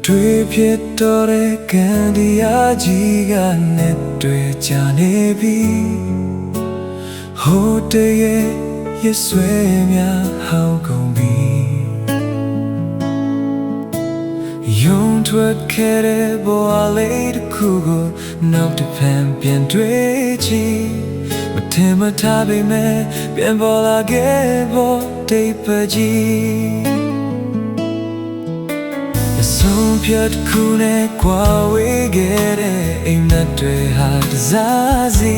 တွေ့ဖြစ်တော့တဲ့ကံတရားကြီးကနဲ့တွေ့ကြနေပြီဟိုတည်းရဲ့ရဆွဲများဟောင်းကုန်ပြီယုံထွက်ခဲ့တဲ့ဘဝလေးတစ်ခုကိုနောက်တစ်ဖန်ပြန်တွေ့ချင်မထင်မထားပေမဲ့ပြန်ပေါ်လာခဲ့ဖို့တိတ်ပကြီးဆုံးဖြတ်ခုနဲ့ကွာဝေးခဲ့တဲ့အိမ်မက်တွေဟာတစားစီ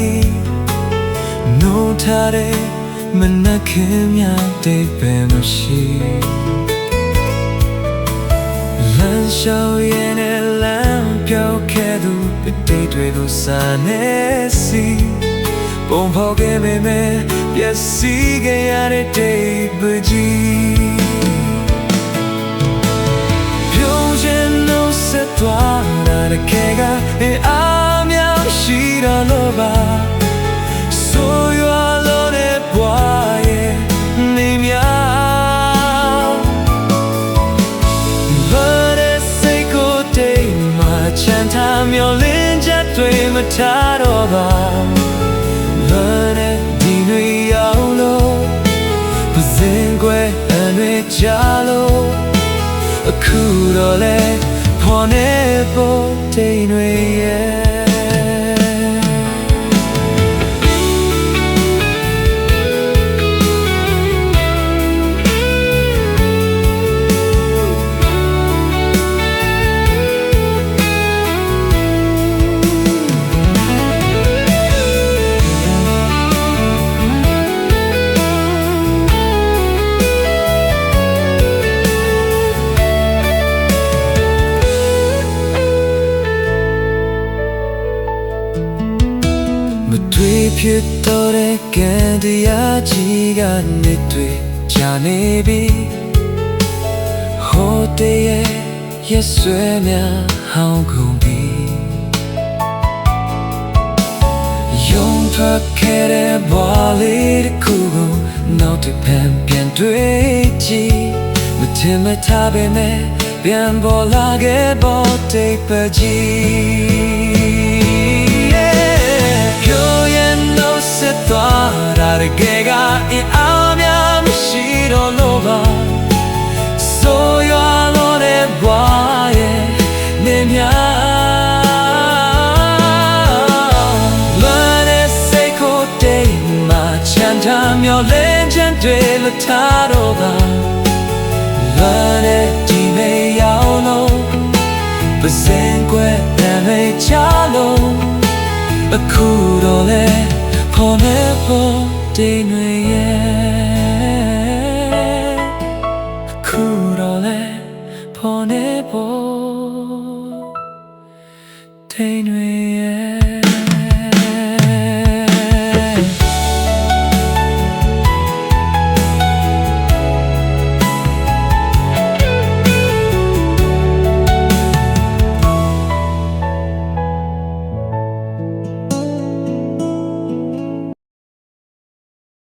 နှုတ်ထားတဲ့မနက်ခင်းများတိတ်ပဲမရှိလမ်းလျှောက်ရင်းနဲ့လမ်းပြောင်းခဲ့သူတိတ်တွေကိုစားနေစီပုံဖော်ခဲ့ပေမဲ့ပျက်စီးခဲ့ရတဲ့တိတ်ပကြီးသွားလာတဲ့ခေတ်ကအင်အားများရှိတော့လို့ပါဆိုရွာလို့တဲ့ဘွားရဲ့နေများဘာတဲ့စိတ်ကိုတိမ်မှာချမ်းသာမျောလင်းချက်တွေမထားတော့ပါဘာနဲ့ဒီတွေရောက်လို့ပစင်ကွယ်အနှွေချလို့အခုတော့လဲပေါ်နေဖို့တိမ်တွေရဲ့တွေ့ဖြစ်တော့တဲ့ကံတရားကြီးကနေတွေ့ကြနေပြီဟိုတည်းရဲ့ရဆွဲများဟောင်းကုန်ပြီယုံထွက်ခဲ့တဲ့ဘဝလေးတစ်ခုကိုနောက်တစ်ဖန်ပြန်တွေ့ကြည့်မထင်မထားပေမဲ့ပြန်ပေါ်လာခဲ့ဖို့တိတ်ပကြီးသွားတာတကယ်ကအင်အားများမရှိတော့လို့ပါဆိုရွာလို့တဲ့ဘွားရဲ့နေများလွန်တဲ့စိတ်ကိုတိမ်မှာချမ်းသာမျောလင်းချက်တွေလထားတော့ပါလွန်တဲ့ဒီမေရောက်လို့ပစင်ကွယ်တန်လေးချလို့အခုတော့လဲပေါ်နေဖို့တိမ်တွေ